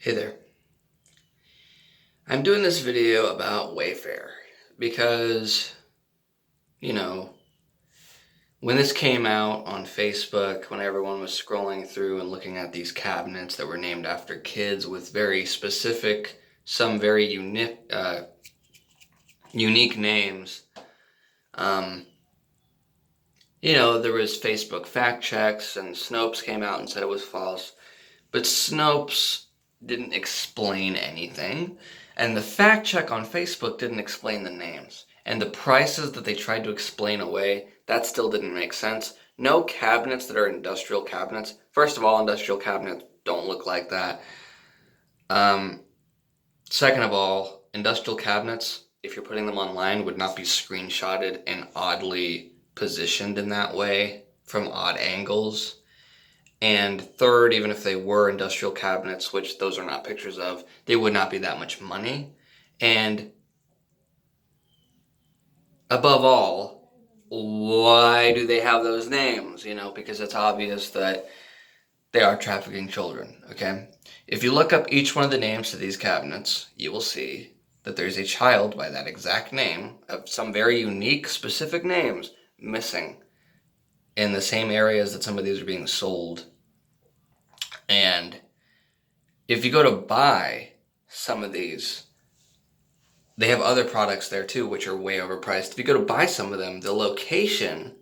Hey there. I'm doing this video about Wayfair because, you know, when this came out on Facebook, when everyone was scrolling through and looking at these cabinets that were named after kids with very specific, some very unique names, um, there was Facebook fact checks and Snopes came out and said it was false. But Snopes didn't explain anything, and the fact check on Facebook didn't explain the names. And the prices that they tried to explain away, that still didn't make sense. No cabinets that are industrial cabinets. First of all, industrial cabinets don't look like that. Um, Second of all, industrial cabinets, if you're putting them online, would not be screenshotted and oddly positioned in that way from odd angles. And third, even if they were industrial cabinets, which those are not pictures of, they would not be that much money. And above all, why do they have those names? Because it's obvious that they are trafficking children, okay? If you look up each one of the names to these cabinets, you will see that there's a child by that exact name, of some very unique, specific names, missing in the same areas that some of these are being sold. And if you go to buy some of these, they have other products there too, which are way overpriced. If you go to buy some of them, the location,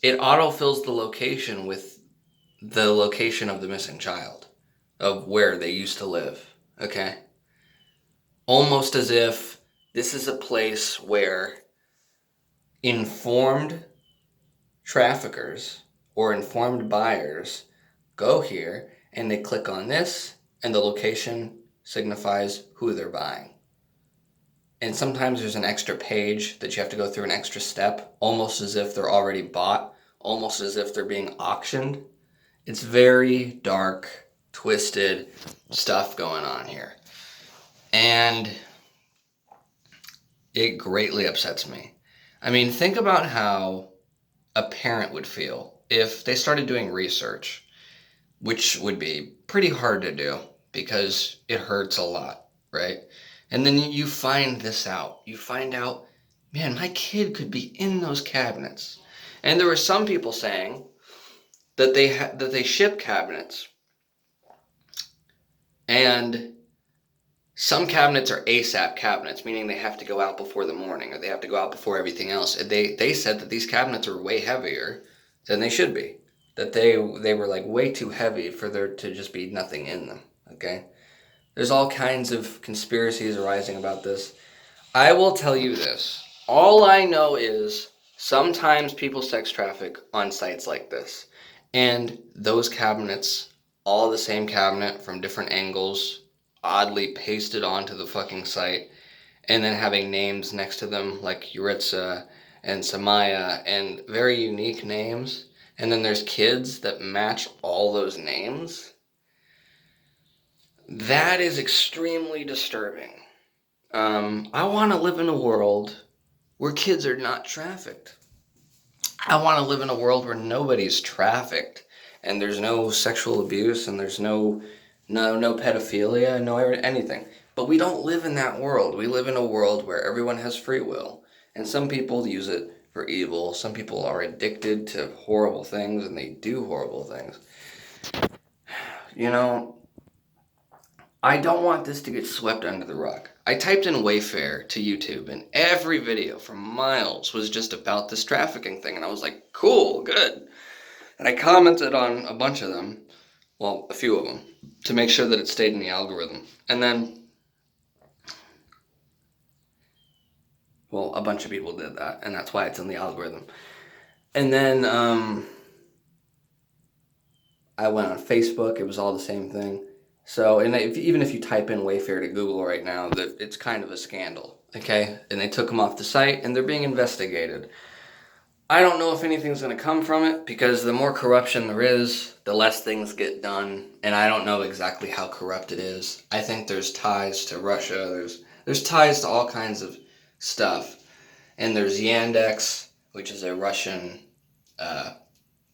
it autofills the location with the location of the missing child, of where they used to live, okay? Almost as if this is a place where informed traffickers or informed buyers go here and they click on this, and the location signifies who they're buying. And sometimes there's an extra page that you have to go through, an extra step, almost as if they're already bought, almost as if they're being auctioned. It's very dark, twisted stuff going on here. And it greatly upsets me. I mean, think about how a parent would feel if they started doing research, which would be pretty hard to do because it hurts a lot, right? And then you find this out. You find out, man, my kid could be in those cabinets. And there were some people saying that they ship cabinets, and some cabinets are ASAP cabinets, meaning they have to go out before the morning, or they have to go out before everything else. They said that these cabinets are way heavier than they should be. That they were like way too heavy for there to just be nothing in them, okay? There's all kinds of conspiracies arising about this. I will tell you this. All I know is sometimes people sex traffic on sites like this. And those cabinets, all the same cabinet from different angles, oddly pasted onto the fucking site, and then having names next to them like Yuritsa and Samaya and very unique names. And then there's kids that match all those names. That is extremely disturbing. I want to live in a world where kids are not trafficked. I want to live in a world where nobody's trafficked, and there's no sexual abuse, and there's no pedophilia, no anything. But we don't live in that world. We live in a world where everyone has free will, and some people use it for evil. Some people are addicted to horrible things, and they do horrible things. I don't want this to get swept under the rug. I typed in Wayfair to YouTube, and every video for miles was just about this trafficking thing, and I was like, cool, good. And I commented on a bunch of them, well, a few of them, to make sure that it stayed in the algorithm. And then, well, a bunch of people did that, and that's why it's in the algorithm. And then I went on Facebook, it was all the same thing. So, and even if you type in Wayfair to Google right now, it's kind of a scandal, okay? And they took them off the site, and they're being investigated. I don't know if anything's going to come from it, because the more corruption there is, the less things get done, and I don't know exactly how corrupt it is. I think there's ties to Russia, there's ties to all kinds of stuff, and there's Yandex, which is a Russian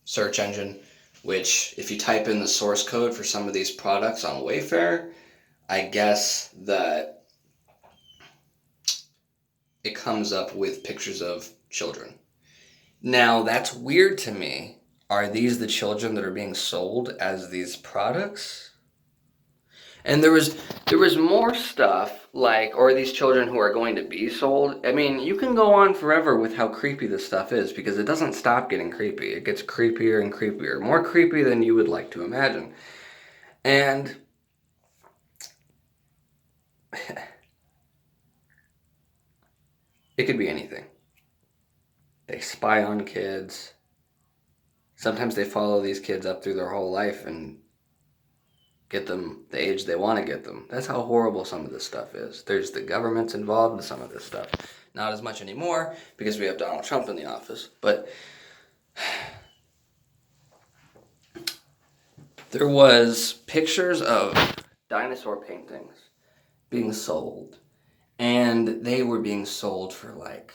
search engine, which if you type in the source code for some of these products on Wayfair, I guess that it comes up with pictures of children. Now, that's weird to me. Are these the children that are being sold as these products? And there was more stuff like, or these children who are going to be sold. I mean, you can go on forever with how creepy this stuff is because it doesn't stop getting creepy. It gets creepier and creepier, more creepy than you would like to imagine. And it could be anything. They spy on kids. Sometimes they follow these kids up through their whole life and get them the age they want to get them. That's how horrible some of this stuff is. There's the government's involved in some of this stuff. Not as much anymore because we have Donald Trump in the office. But there was pictures of dinosaur paintings being sold. And they were being sold for like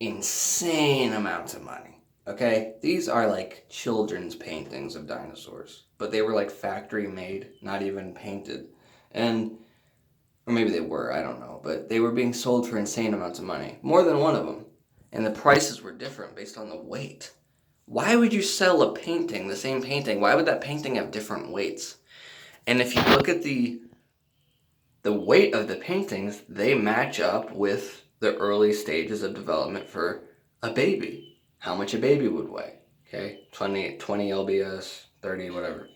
insane amounts of money. Okay? These are like children's paintings of dinosaurs. But they were like factory made, not even painted. And, or maybe they were, I don't know. But they were being sold for insane amounts of money. More than one of them. And the prices were different based on the weight. Why would you sell a painting, the same painting? Why would that painting have different weights? And if you look at the weight of the paintings, they match up with the early stages of development for a baby. How much a baby would weigh. Okay, 20 lbs, 30, whatever.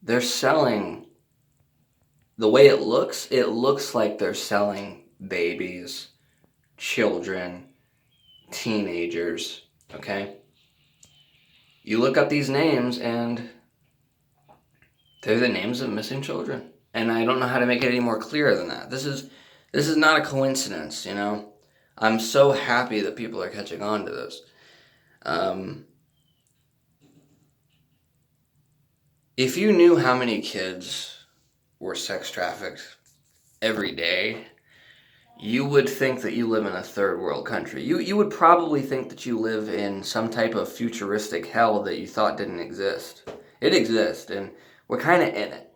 They're selling, the way it looks like they're selling babies, children, teenagers, okay? You look up these names and they're the names of missing children. And I don't know how to make it any more clear than that. This is not a coincidence, you know? I'm so happy that people are catching on to this. If you knew how many kids were sex trafficked every day, you would think that you live in a third world country. You would probably think that you live in some type of futuristic hell that you thought didn't exist. It exists, and we're kind of in it.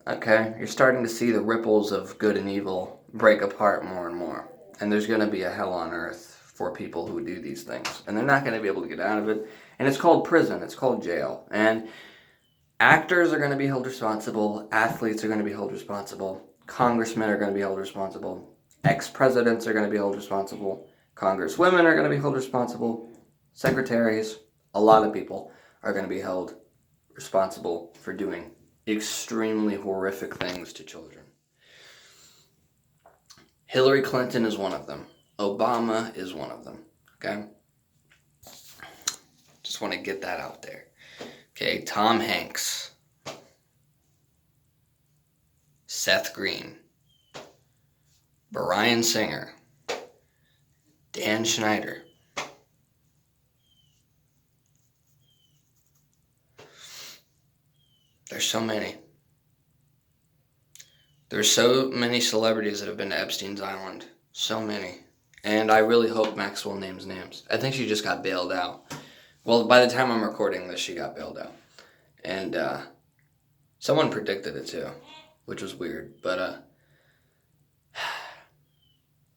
Okay? You're starting to see the ripples of good and evil break apart more and more. And there's going to be a hell on earth for people who do these things. And they're not going to be able to get out of it. And it's called prison. It's called jail. And actors are going to be held responsible. Athletes are going to be held responsible. Congressmen are going to be held responsible. Ex-presidents are going to be held responsible. Congresswomen are going to be held responsible. Secretaries, a lot of people are going to be held responsible for doing extremely horrific things to children. Hillary Clinton is one of them. Obama is one of them. Okay? Just want to get that out there. Okay, Tom Hanks. Seth Green. Bryan Singer. Dan Schneider. There's so many. There's so many celebrities that have been to Epstein's Island. So many. And I really hope Maxwell names names. I think she just got bailed out. Well, by the time I'm recording this, she got bailed out. And someone predicted it too, which was weird. But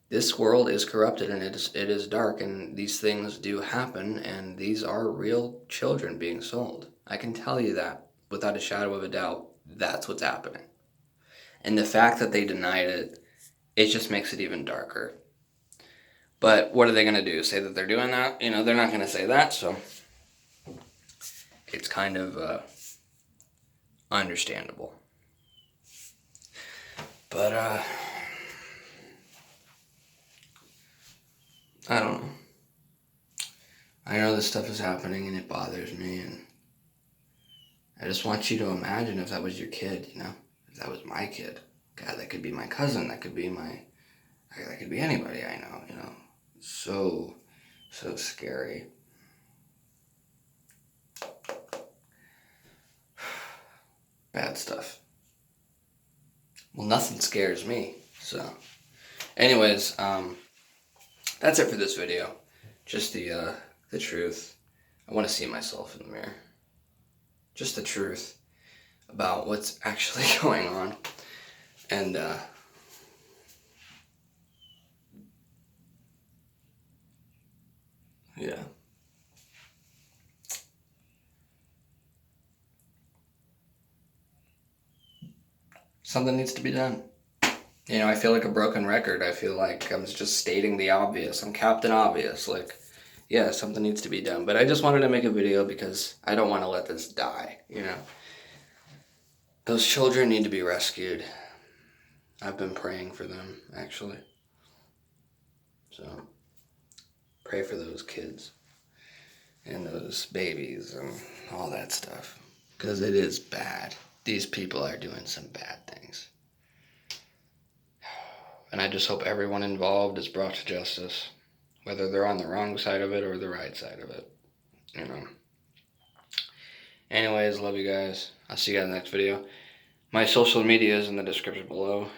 this world is corrupted and it is dark, and these things do happen, and these are real children being sold. I can tell you that without a shadow of a doubt. That's what's happening. And the fact that they denied it, it just makes it even darker. But what are they going to do? Say that they're doing that? You know, they're not going to say that, so it's kind of understandable. But, I don't know. I know this stuff is happening and it bothers me, and I just want you to imagine if that was your kid, you know? If that was my kid. God, that could be my cousin, that could be anybody I know, you know? So scary. Bad stuff. Well, nothing scares me, so. Anyways, that's it for this video. Just the truth. I want to see myself in the mirror. Just the truth. about what's actually going on. And yeah. Something needs to be done. You know, I feel like a broken record. I feel like I'm just stating the obvious. I'm Captain Obvious. Like, yeah, something needs to be done. But I just wanted to make a video because I don't want to let this die, you know. Those children need to be rescued. I've been praying for them, actually. So, pray for those kids and those babies and all that stuff. Because it is bad. These people are doing some bad things. And I just hope everyone involved is brought to justice. Whether they're on the wrong side of it or the right side of it. You know. Anyways, love you guys. I'll see you guys in the next video. My social media is in the description below.